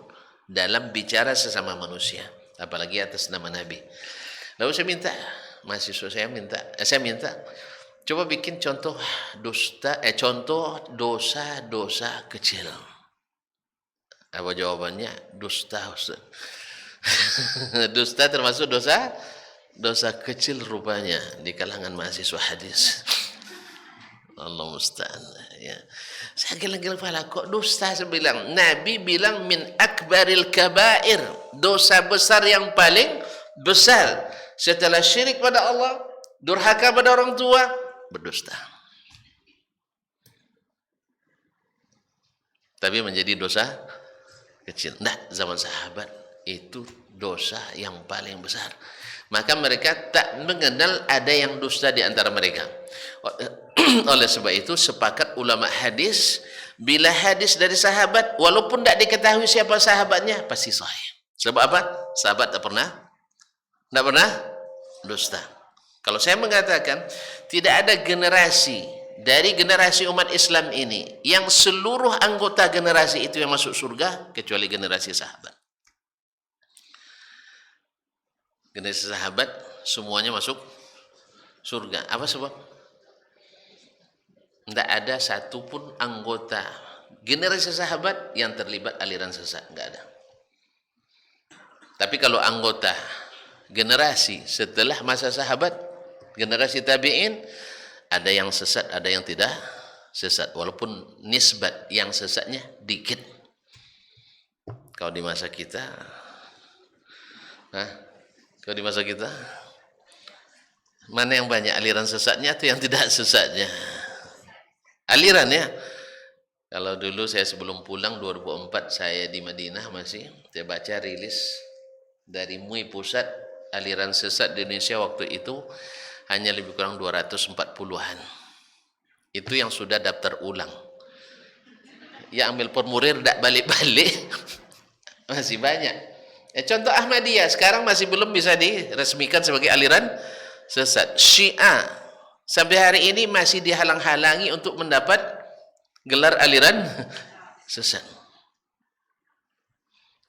dalam bicara sesama manusia, apalagi atas nama Nabi. Lalu saya minta mahasiswa saya minta coba bikin contoh dosa kecil. Apa jawabannya? Dusta, Ustaz. Dusta termasuk dosa kecil rupanya di kalangan mahasiswa hadis. Allah musta'an. Ya. Saya gila-gila kepala, kok dusta? Saya bilang, Nabi bilang min akbaril kabair, dosa besar yang paling besar setelah syirik pada Allah, durhaka pada orang tua, berdusta. Tapi menjadi dosa kecil. Nah, zaman sahabat itu dosa yang paling besar. Maka mereka tak mengenal ada yang dusta di antara mereka. Oleh sebab itu sepakat ulama hadis, bila hadis dari sahabat walaupun tidak diketahui siapa sahabatnya pasti sahih. Sebab apa? Sahabat tak pernah dusta. Kalau saya mengatakan tidak ada generasi dari generasi umat Islam ini yang seluruh anggota generasi itu yang masuk surga kecuali generasi sahabat. Generasi sahabat semuanya masuk surga. Apa sebab? Tidak ada satupun anggota generasi sahabat yang terlibat aliran sesat. Tidak ada. Tapi kalau anggota generasi setelah masa sahabat, generasi tabi'in, ada yang sesat, ada yang tidak sesat. Walaupun nisbat yang sesatnya dikit. Kalau di masa kita, kalau di masa kita, mana yang banyak aliran sesatnya atau yang tidak sesatnya? Alirannya. Kalau dulu saya sebelum pulang 2004 saya di Madinah saya baca rilis dari MUI pusat aliran sesat di Indonesia waktu itu hanya lebih kurang 240-an. Itu yang sudah daftar ulang. Ya ambil formulir tidak balik-balik masih banyak. Contoh Ahmadiyah sekarang masih belum bisa diresmikan sebagai aliran sesat. Syiah sampai hari ini masih dihalang-halangi untuk mendapat gelar aliran sesat.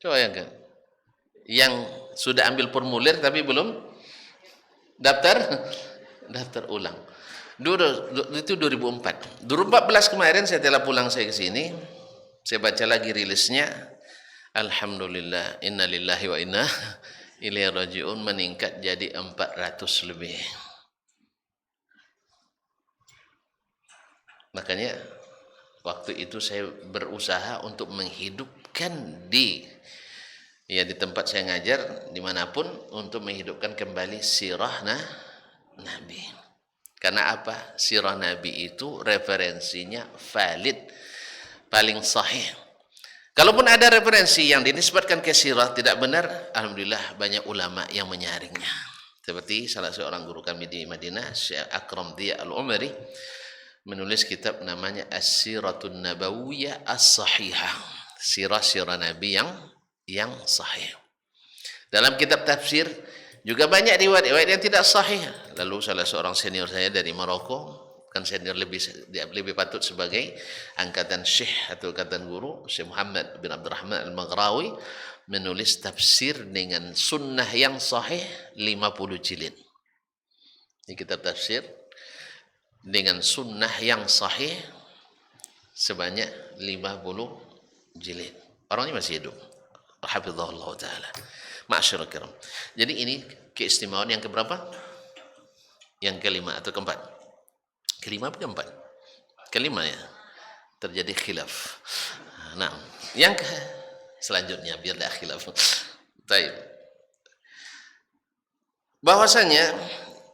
Coba yang sudah ambil formulir tapi belum daftar ulang. Itu 2004. 2014 kemarin saya telah pulang saya ke sini, saya baca lagi rilisnya. Alhamdulillah, inna lillahi wa inna ilaihi raji'un, meningkat jadi 400 lebih. Makanya Waktu itu saya berusaha untuk menghidupkan di tempat saya ngajar dimanapun untuk menghidupkan kembali sirah Nabi. Karena apa? Sirah Nabi itu referensinya valid, paling sahih. Kalaupun ada referensi yang dinisbatkan ke sirah tidak benar, alhamdulillah banyak ulama yang menyaringnya. Seperti salah seorang guru kami di Madinah, Syekh Akram Diya Al-Umari, menulis kitab namanya As-Siratun Nabawiyah As-Sahihah, sirah-sirah Nabi yang sahih. Dalam kitab tafsir juga banyak riwayat-riwayat yang tidak sahih. Lalu salah seorang senior saya dari Maroko, kan senior lebih patut sebagai angkatan syekh atau angkatan guru, Syekh Muhammad bin Abdurrahman Al-Maghrawi, menulis tafsir dengan sunnah yang sahih 50 jilid. Ini kitab tafsir dengan sunnah yang sahih sebanyak 50 jilid. Orangnya masih hidup. Hafizahullah ta'ala. Ma'asyiral kiram. Jadi ini keistimewaan yang keberapa? Yang kelima atau keempat? Kelima atau keempat? Kelima ya. Terjadi khilaf. Nah, yang selanjutnya biar tidak khilaf. Baik. Bahwasanya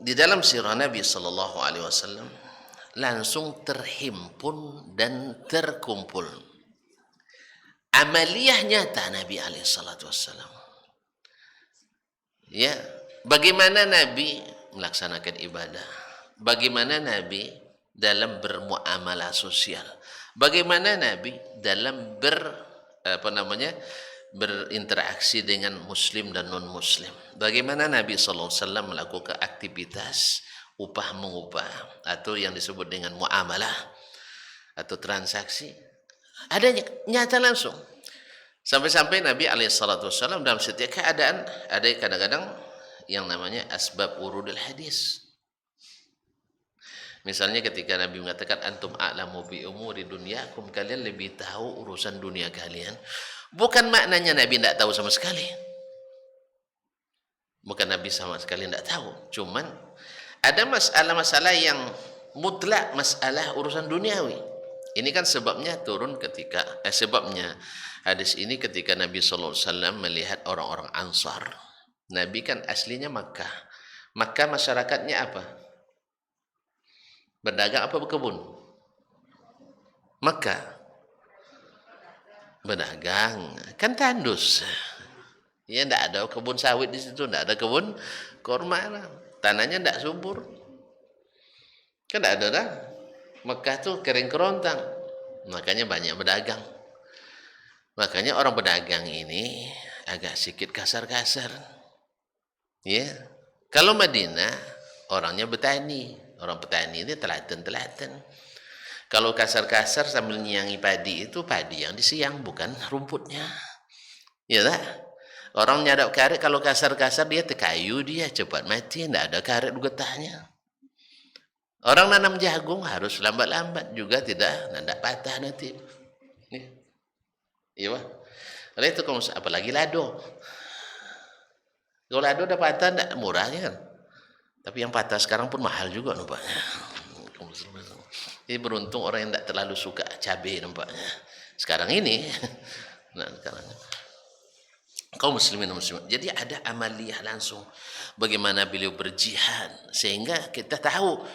di dalam sirah Nabi sallallahu alaihi wasallam langsung terhimpun dan terkumpul amaliyah nyata Nabi alaihi salatu wasallam. Ya, bagaimana Nabi melaksanakan ibadah, bagaimana Nabi dalam bermuamalah sosial, bagaimana Nabi dalam berinteraksi dengan muslim dan non muslim, bagaimana Nabi sallallahu alaihi wasallam melakukan aktivitas upah mengupah atau yang disebut dengan muamalah atau transaksi, ada nyata langsung. Sampai-sampai Nabi alaihissalam dalam setiap keadaan ada kadang-kadang yang namanya asbab urudul hadis. Misalnya ketika Nabi mengatakan antum a'lamu bi umuri dunyakum, kalian lebih tahu urusan dunia kalian. Bukan maknanya Nabi tidak tahu sama sekali. Bukan Nabi sama sekali tidak tahu. Cuman ada masalah-masalah yang mutlak, masalah urusan duniawi. Ini kan sebabnya turun sebabnya hadis ini ketika Nabi sallallahu alaihi wasallam melihat orang-orang Ansar. Nabi kan aslinya Makkah. Makkah masyarakatnya apa? Berdagang apa berkebun? Makkah berdagang, kan tandus. Ya tidak ada kebun sawit di situ, tidak ada kebun kurma, tanahnya tidak subur. Kan tidak ada dah. Mekah tuh kering kerontang, makanya banyak berdagang. Makanya orang berdagang ini agak sedikit kasar-kasar. Ya, kalau Madinah orangnya petani, orang petani ini telaten-telaten. Kalau kasar-kasar sambil nyiangi padi itu padi yang disiang bukan rumputnya. Ya tak? Orang nyadap karet kalau kasar-kasar dia tekayu dia cepat mati, tidak ada karet getahnya. Orang nanam jagung harus lambat-lambat juga tidak patah nanti. Nih. Iya, Pak. Oleh itu apalagi lado. Kalau lado udah patah tidak murahnya kan. Tapi yang patah sekarang pun mahal juga nampaknya. Jadi beruntung orang yang tidak terlalu suka cabai nampaknya. Sekarang ini. Nah, sekarang kaum muslimin dan muslimat. Jadi ada amaliyah langsung. Bagaimana beliau berjihad sehingga kita tahu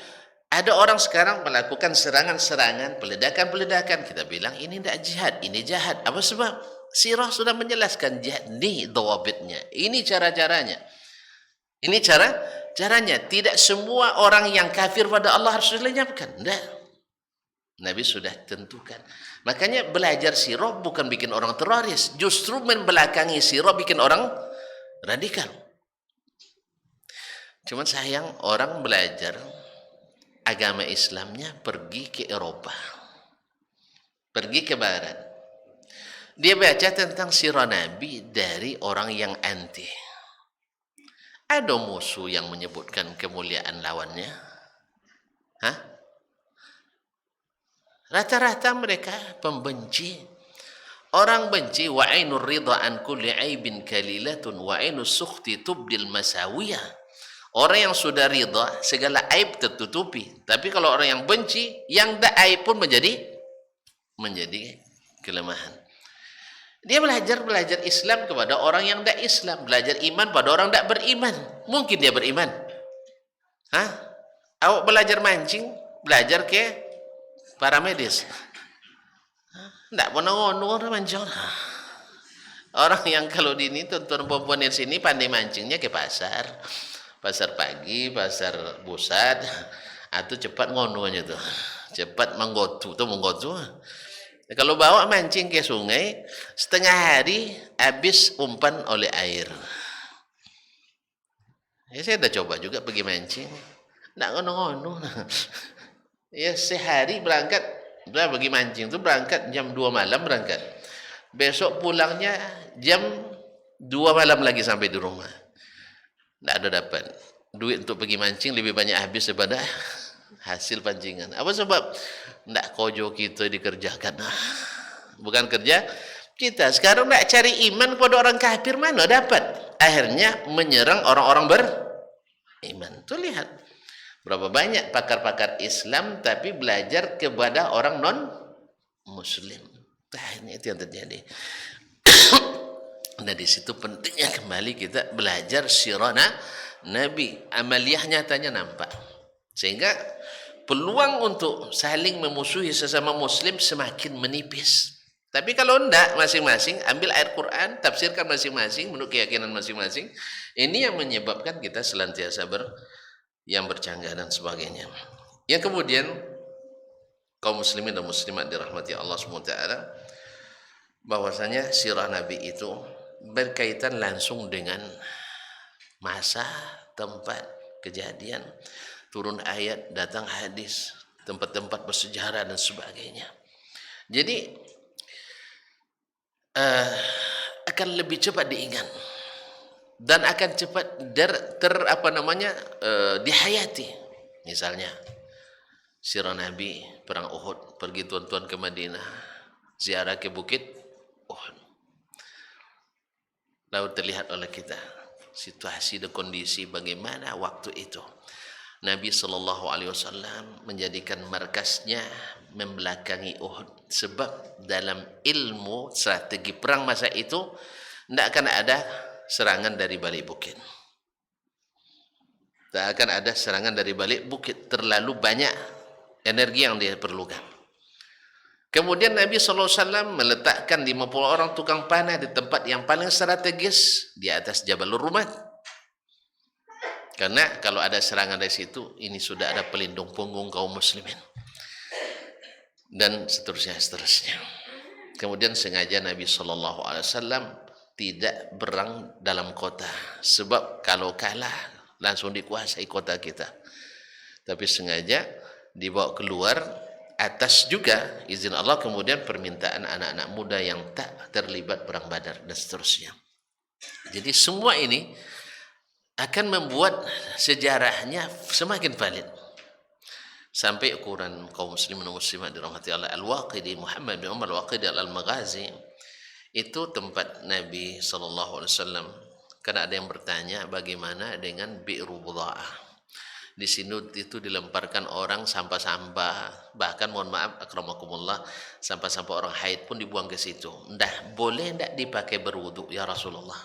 ada orang sekarang melakukan serangan-serangan, peledakan-peledakan. Kita bilang ini tidak jihad, ini jahat. Apa sebab? Sirah sudah menjelaskan jihad. Ini dawabitnya. Ini cara-caranya. Ini caranya. Tidak semua orang yang kafir pada Allah harus dilenyapkan. Tidak. Nabi sudah tentukan. Makanya belajar sirah bukan bikin orang teroris. Justru membelakangi sirah bikin orang radikal. Cuman sayang orang belajar agama Islamnya pergi ke Eropa, pergi ke Barat. Dia baca tentang sirah Nabi dari orang yang anti. Ada musuh yang menyebutkan kemuliaan lawannya? Hah? Rata-rata mereka pembenci. Orang benci wa ainur ridha an kulli aibin kalilatun wa ainus sukhti tubdil masawiyah. Orang yang sudah ridha segala aib tertutupi. Tapi kalau orang yang benci, yang tak aib pun menjadi menjadi kelemahan. Dia belajar Islam kepada orang yang tidak Islam, belajar iman pada orang tidak beriman. Mungkin dia beriman. Hah? Awak belajar mancing, belajar ke para medis. Tidak pernah ngono orang mancing. Orang yang kalau di ini tuan-tuan perempuan di sini pandai mancingnya ke pasar pagi, pasar pusat, atau cepat ngononya tuh, cepat menggotu. Kalau bawa mancing ke sungai, setengah hari habis umpan oleh air. Ya, saya udah coba juga pergi mancing, nggak ngono-ngono. Ya sehari berangkat, udah pergi mancing tuh berangkat jam 2 malam berangkat. Besok pulangnya jam 2 malam lagi sampai di rumah. Tidak ada dapat. Duit untuk pergi mancing lebih banyak habis daripada hasil pancingan. Apa sebab? Tidak kojo kita dikerjakan. Bukan kerja kita. Sekarang tidak cari iman kepada orang kafir, mana dapat? Akhirnya menyerang orang-orang beriman. Tuh lihat. Berapa banyak pakar-pakar Islam tapi belajar kepada orang non-Muslim. Akhirnya itu yang terjadi. Nah di situ pentingnya kembali kita belajar sirah Nabi. Amaliyah nyatanya nampak. Sehingga peluang untuk saling memusuhi sesama Muslim semakin menipis. Tapi kalau enggak, masing-masing ambil ayat Quran, tafsirkan masing-masing menurut keyakinan masing-masing. Ini yang menyebabkan kita senantiasa yang bercanggah dan sebagainya. Yang kemudian kaum muslimin dan muslimat dirahmati Allah SWT, bahwasanya sirah Nabi itu berkaitan langsung dengan masa, tempat, kejadian, turun ayat, datang hadis, tempat-tempat bersejarah dan sebagainya. Jadi akan lebih cepat diingat dan akan cepat dihayati. Misalnya sirah Nabi perang Uhud, pergi tuan-tuan ke Madinah, ziarah ke bukit Uhud. Lalu terlihat oleh kita situasi dan kondisi bagaimana waktu itu. Nabi SAW menjadikan markasnya membelakangi Uhud, sebab dalam ilmu strategi perang masa itu tidak akan ada serangan dari balik bukit. Tak akan ada serangan dari balik bukit, terlalu banyak energi yang dia perlukan. Kemudian Nabi SAW meletakkan 50 orang tukang panah di tempat yang paling strategis di atas Jabalur Rumat. Karena kalau ada serangan dari situ, ini sudah ada pelindung punggung kaum muslimin. Dan seterusnya. Kemudian sengaja Nabi SAW tidak berang dalam kota. Sebab kalau kalah, langsung dikuasai kota kita. Tapi sengaja dibawa keluar atas juga izin Allah, kemudian permintaan anak-anak muda yang tak terlibat perang Badar dan seterusnya. Jadi semua ini akan membuat sejarahnya semakin valid. Sampai ukuran kaum muslimin dan muslimat dirahmati Allah, Al-Waqidi Muhammad bin Umar Al-Waqidi Al-Maghazi itu tempat Nabi SAW. Karena ada yang bertanya bagaimana dengan Bi'ru Budha'ah. Di sini itu dilemparkan orang sampah-sampah, bahkan mohon maaf akramakumullah, sampah-sampah orang haid pun dibuang ke situ. Boleh tidak dipakai berwudu ya Rasulullah?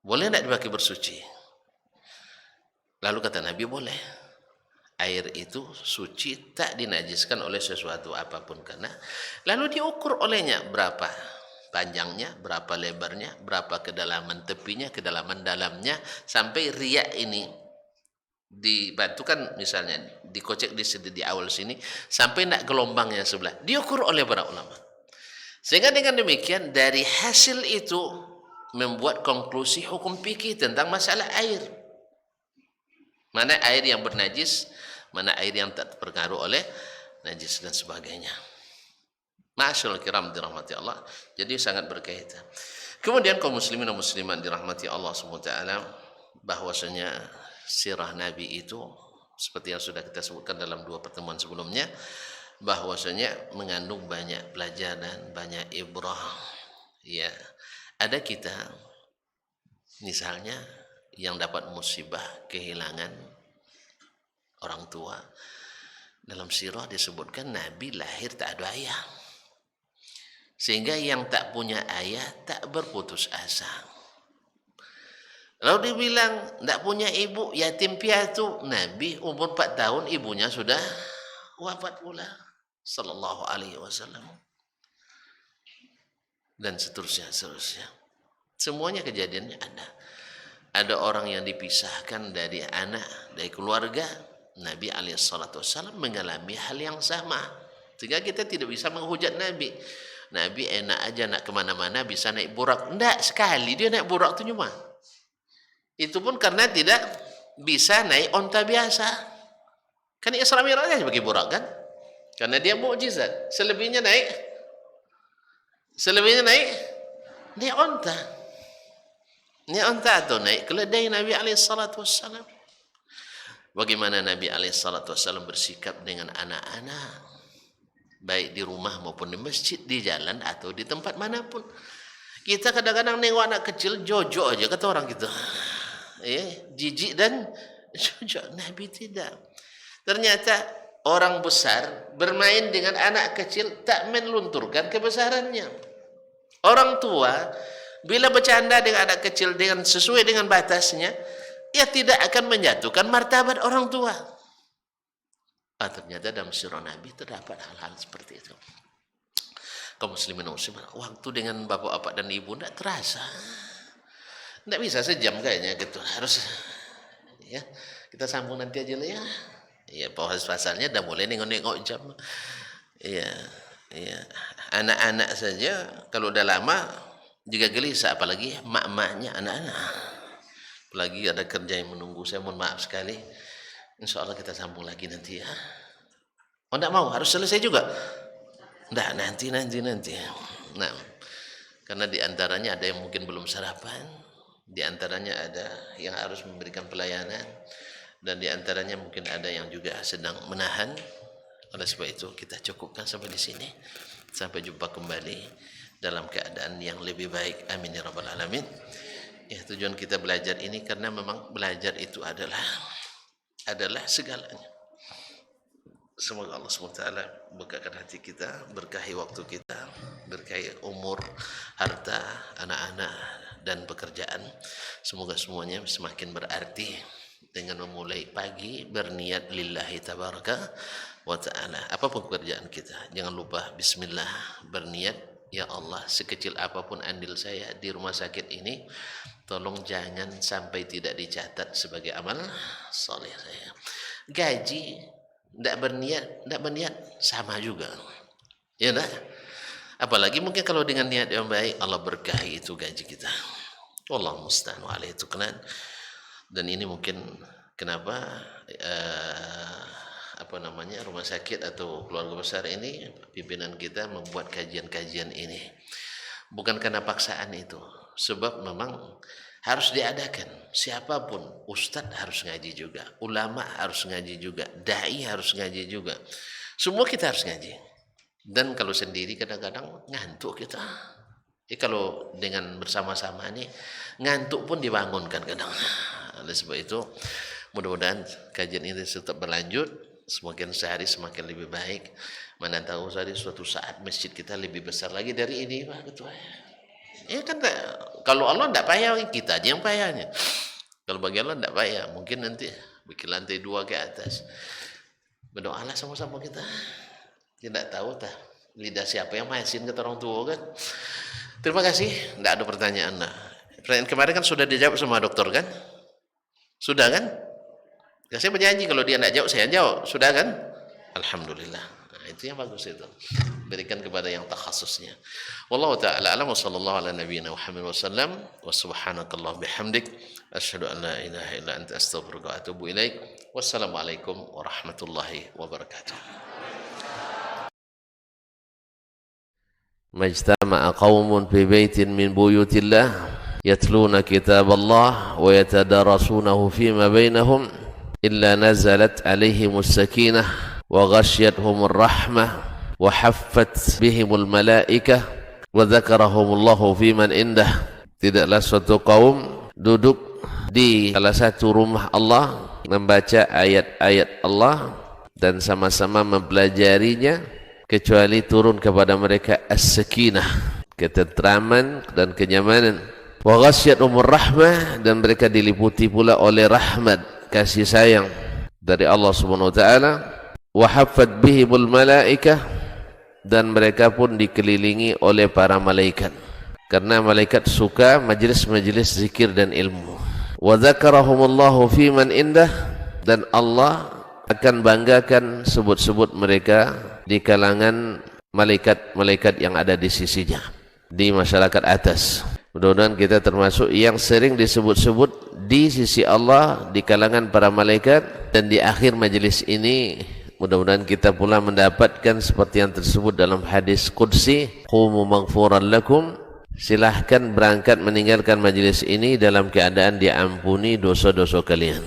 Boleh tidak dipakai bersuci? Lalu kata Nabi boleh. Air itu suci, tak dinajiskan oleh sesuatu apapun. Karena lalu diukur olehnya berapa panjangnya, berapa lebarnya, berapa kedalaman tepinya, kedalaman dalamnya, sampai riak ini dibatukan misalnya, dikocek di awal sini, sampai nak gelombangnya sebelah, diukur oleh para ulama. Sehingga dengan demikian dari hasil itu membuat konklusi hukum fikih tentang masalah air. Mana air yang bernajis, mana air yang tak terpengaruh oleh najis dan sebagainya. Ma'asyiral kiram dirahmati Allah. Jadi sangat berkaitan. Kemudian kaum muslimin dan muslimat dirahmati Allah SWT, bahwasanya sirah Nabi itu seperti yang sudah kita sebutkan dalam 2 pertemuan sebelumnya, bahwasanya mengandung banyak pelajaran, banyak ibrah. Ya, ada kita misalnya yang dapat musibah kehilangan orang tua, Dalam sirah disebutkan Nabi lahir tak ada ayah. Sehingga yang tak punya ayah tak berputus asa. Lalu dibilang tak punya ibu, yatim piatu. Nabi umur 4 tahun ibunya sudah wafat pula. Sallallahu alaihi wasallam. Dan seterusnya. Semuanya kejadiannya ada. Ada orang yang dipisahkan dari anak, dari keluarga. Nabi SAW mengalami hal yang sama. Sehingga kita tidak bisa menghujat Nabi. Nabi enak aja nak kemana-mana bisa naik burak. Tidak, sekali dia naik burak itu cuma. Itu pun karena tidak bisa naik onta biasa. Kan Isra Mi'raj aja pakai burak kan? Karena dia mukjizat. Selebihnya naik onta. Naik onta atau naik keledai Nabi SAW. Bagaimana Nabi SAW bersikap dengan anak-anak, baik di rumah maupun di masjid, di jalan atau di tempat manapun. Kita kadang-kadang nengok anak kecil jojo aja kata orang gitu, jijik dan jojo. Nabi tidak. Ternyata orang besar bermain dengan anak kecil tak melunturkan kebesarannya. Orang tua bila bercanda dengan anak kecil dengan sesuai dengan batasnya, ia tidak akan menjatuhkan martabat orang tua. Ternyata dalam sirah Nabi terdapat hal-hal seperti itu. Kaum muslimin dan muslimat, waktu dengan bapak-bapak dan ibu tidak terasa. Tidak bisa sejam kayaknya gitu. Harus ya. Kita sambung nanti aja lah ya. Ya, pasalnya dah mulai nengok-nengok jam. Iya. Anak-anak saja kalau udah lama juga gelisah, apalagi mak-maknya anak-anak. Lagi ada kerja yang menunggu, saya mohon maaf sekali. Insya Allah kita sambung lagi nanti ya. Oh enggak mau, harus selesai juga? Enggak, nanti. Nah, karena diantaranya ada yang mungkin belum sarapan, diantaranya ada yang harus memberikan pelayanan, dan diantaranya mungkin ada yang juga sedang menahan. Oleh sebab itu kita cukupkan sampai di sini. Sampai jumpa kembali dalam keadaan yang lebih baik. Amin ya rabbal alamin. Ya, tujuan kita belajar ini karena memang belajar itu adalah segalanya. Semoga Allah SWT berkahi hati kita, berkahi waktu kita, berkahi umur, harta, anak-anak, dan pekerjaan. Semoga semuanya semakin berarti dengan memulai pagi berniat lillahi tabaraka wa ta'ala. Apapun pekerjaan kita, jangan lupa bismillah, berniat. Ya Allah, sekecil apapun andil saya di rumah sakit ini, tolong jangan sampai tidak dicatat sebagai amal soleh saya. Gaji tidak berniat sama juga. Ya dah. Apalagi mungkin kalau dengan niat yang baik, Allah berkahi itu gaji kita. Wallahu musta'an wa alaihi tuklan. Dan ini mungkin kenapa rumah sakit atau keluarga besar ini, pimpinan kita membuat kajian-kajian ini bukan karena paksaan itu, sebab memang harus diadakan. Siapapun, ustadz harus ngaji juga, ulama harus ngaji juga, dai harus ngaji juga, semua kita harus ngaji. Dan kalau sendiri kadang-kadang ngantuk kita. Kalau dengan bersama-sama nih ngantuk pun dibangunkan kadang. Oleh sebab itu mudah-mudahan kajian ini tetap berlanjut. Semakin sehari semakin lebih baik. Mana tahu suatu saat masjid kita lebih besar lagi dari ini, Pak Ketua. Ya kan, kalau Allah tidak payah, kita aja yang payahnya. Kalau bagi Allah tidak payah, mungkin nanti bikin lantai 2 ke atas. Berdoalah sama-sama kita. Tidak tahu lidah siapa yang masin kata orang tua kan. Terima kasih. Tidak ada pertanyaan. Pertanyaan kemarin kan sudah dijawab sama dokter kan? Sudah kan? Ya, saya berjanji kalau dia tidak jawab, saya jawab. Sudah kan? Alhamdulillah. Nah, itu yang bagus itu. Berikan kepada yang takhasusnya. Wallahu ta'ala a'lam wa sallallahu ala nabiyyina Muhammad wasallam wa subhanakallah bihamdik asyhadu an la ilaha illa anta astaghfiruka wa atubu ilaik. Wassalamualaikum warahmatullahi wabarakatuh. Majtama'a qaumun fi baitin min buyutillah yatluna kitaballah wa yatadarasunahu fima bainahum illa nazalat alaihimus sakinah wa ghasyiyatuhumur rahmah wa haffat bihimul malaikah wa dzakarahumullahu fiman indah. Tidaklah suatu kaum duduk di salah satu rumah Allah membaca ayat-ayat Allah, dan sama-sama mempelajarinya, kecuali turun kepada mereka as-sakinah, ketentraman dan kenyamanan. Wa ghasyiyatuhumur rahmah, dan mereka diliputi pula oleh rahmat, kasih sayang dari Allah Subhanahu wa taala. Wa haffat bihimul malaikah, dan mereka pun dikelilingi oleh para malaikat, karena malaikat suka majlis-majlis zikir dan ilmu. Wa dzakarahumullahu fi man indah, dan Allah akan banggakan sebut-sebut mereka di kalangan malaikat-malaikat yang ada di sisinya, di masyarakat atas. Mudah-mudahan kita termasuk yang sering disebut-sebut di sisi Allah di kalangan para malaikat, dan di akhir majelis ini mudah-mudahan kita pula mendapatkan seperti yang tersebut dalam hadis qudsi, qumu maghfuran lakum, silahkan berangkat meninggalkan majelis ini dalam keadaan diampuni dosa-dosa kalian.